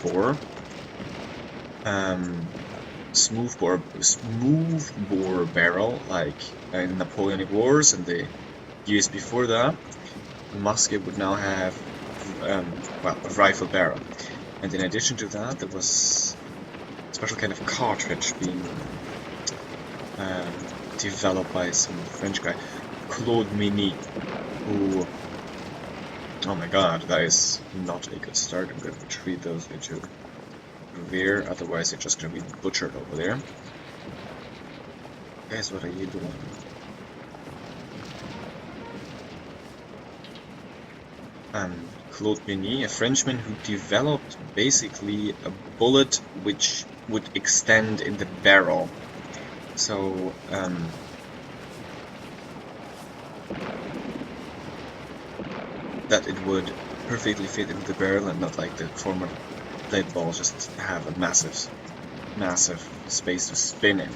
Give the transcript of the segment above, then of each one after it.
bore, smooth bore barrel, like in Napoleonic Wars and the years before that. A musket would now have, well, a rifle barrel, and in addition to that, there was a special kind of cartridge being developed by some French guy, Claude Mini, who, oh my god, that is not a good start. I'm going to retreat those into there, otherwise they're just going to be butchered over there. Guys, what are you doing? Claude Mini, a Frenchman who developed basically a bullet which would extend in the barrel. So, that it would perfectly fit into the barrel and not like the former blade balls just have a massive space to spin in.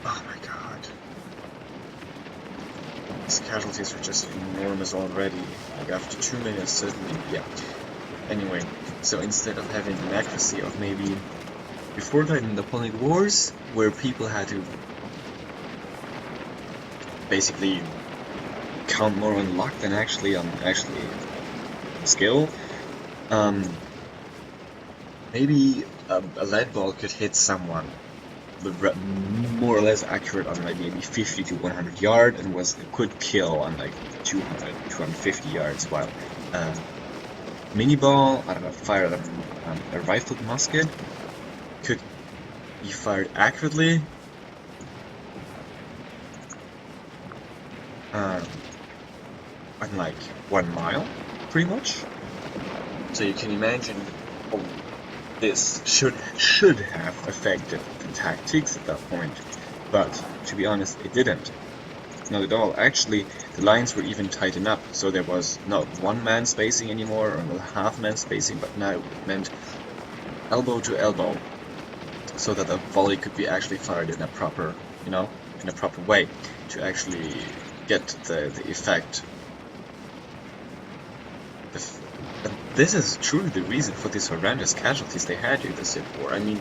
Oh my god. These casualties are just enormous already. Like after 2 minutes, certainly, yeah. Anyway, so instead of having an accuracy of maybe before that in the Napoleonic Wars, where people had to basically count more on luck than actually on skill, maybe a lead ball could hit someone more or less accurate on like maybe 50 to 100 yards and could kill on like 200, 250 yards, while mini ball, I don't know, fired on a rifled musket could be fired accurately on like 1 mile, pretty much. So you can imagine this should have affected the tactics at that point, but to be honest, it didn't. Not at all. Actually, the lines were even tightened up, so there was not 1 man spacing anymore, or not half man spacing, but now it meant elbow to elbow, so that a volley could be actually fired in a proper, in a proper way to actually get the effect. This is truly the reason for these horrendous casualties they had during the Civil War. I mean,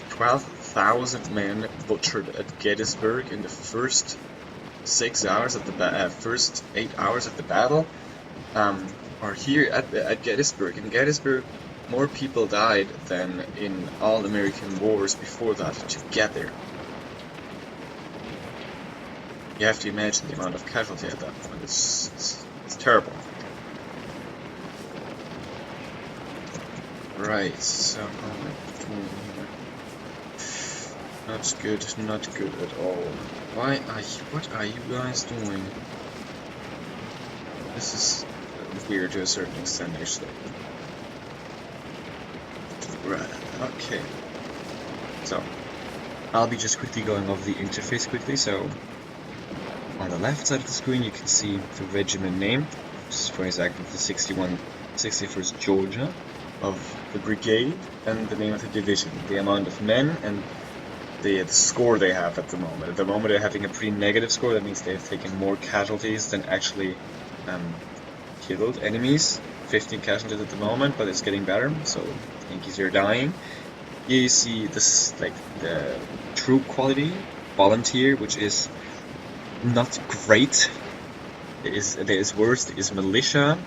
12,000 men butchered at Gettysburg in the first 6 hours of the first 8 hours of the battle, or here at Gettysburg. In Gettysburg, more people died than in all American wars before that to get there. You have to imagine the amount of casualty at that point. It's terrible. Right, so how am I doing here? Not good at all. What are you guys doing? This is weird to a certain extent, actually. Right, okay. So, I'll be just quickly going over the interface quickly. So, on the left side of the screen you can see the regiment name, which is for example the 61st Georgia of the brigade, and the name of the division, the amount of men, and the score they have at the moment. At the moment they're having a pretty negative score. That means they've taken more casualties than actually killed enemies. 15 casualties at the moment, but it's getting better, so Yankees are dying. Here you see this, like, the troop quality, volunteer, which is not great. There is worse, there is militia,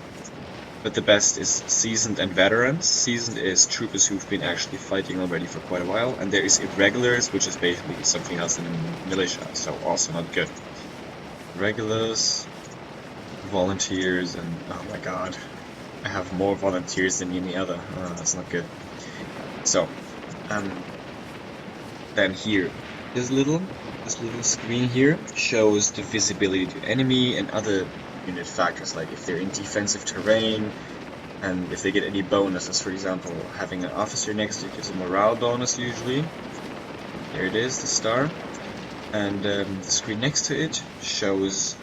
but the best is seasoned and veterans. Seasoned is troopers who've been actually fighting already for quite a while, and there is irregulars, which is basically something else than militia, so also not good. Regulars, volunteers, and oh my god, I have more volunteers than any other. Oh, that's not good. So, then here, this little screen here shows the visibility to enemy and other unit factors, like if they're in defensive terrain, and if they get any bonuses. For example, having an officer next to it gives a morale bonus usually. There it is, the star. And the screen next to it shows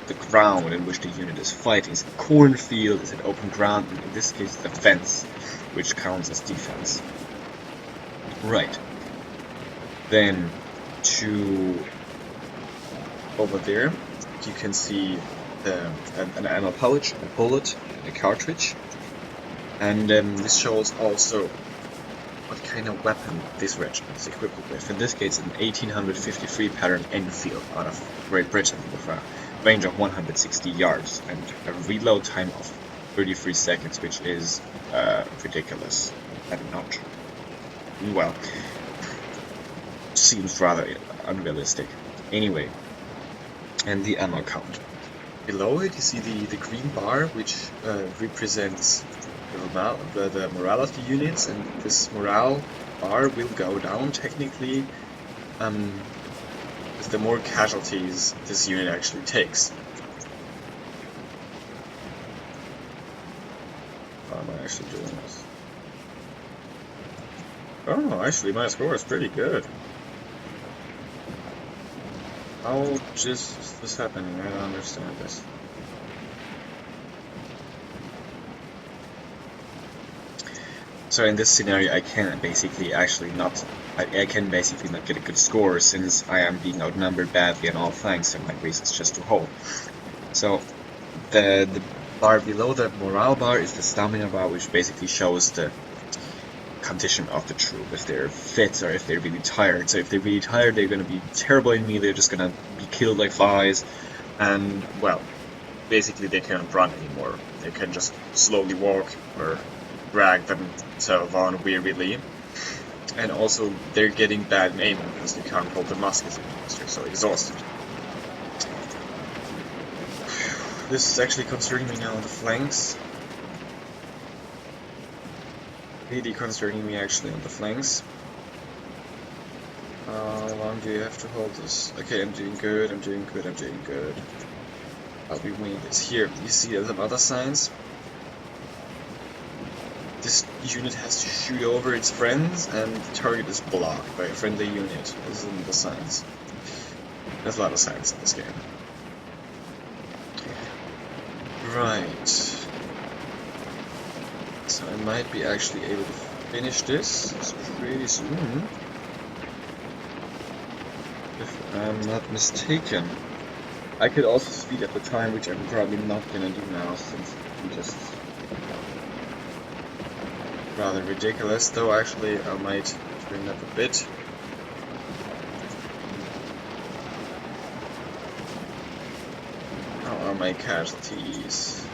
the ground in which the unit is fighting. Is it cornfield? Is it open ground? In this case, the fence, which counts as defense. Right. Then to over there, you can see an ammo pouch, a bullet, and a cartridge. And this shows also what kind of weapon this regiment is equipped with. In this case, an 1853 pattern Enfield out of Great Britain with a range of 160 yards and a reload time of 33 seconds, which is ridiculous and not, well, seems rather unrealistic. Anyway, and the ammo count. Below it you see the green bar, which represents the morale of the units, and this morale bar will go down technically with the more casualties this unit actually takes. How am I actually doing this? Oh, actually my score is pretty good. How just is this happening? I don't understand this. So in this scenario I can basically not get a good score since I am being outnumbered badly on all flanks and my base is just too whole. So the bar below the morale bar is the stamina bar, which basically shows the condition of the troop, if they're fit or if they're really tired. So if they're really tired, they're going to be terrible in melee, they're just going to be killed like flies, and well, basically they can't run anymore. They can just slowly walk or drag themselves on wearily, and also they're getting bad aim because they can't hold the muskets anymore, they're so exhausted. This is actually concerning me now on the flanks. Really concerning me actually on the flanks. How long do you have to hold this? Okay, I'm doing good, I'm doing good, I'm doing good. I'll be winning this. Here, you see some other signs. This unit has to shoot over its friends, and the target is blocked by a friendly unit. These are the signs. There's a lot of signs in this game. Right. So I might be actually able to finish this pretty soon. If I'm not mistaken. I could also speed up the time, which I'm probably not gonna do now since I'm just rather ridiculous, though actually I might bring up a bit. How are my casualties?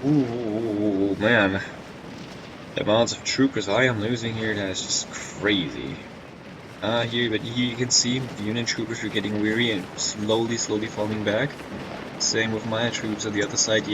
Ooh, man. The amounts of troopers I am losing here, that is just crazy. But here you can see the Union troopers are getting weary and slowly falling back. Same with my troops on the other side.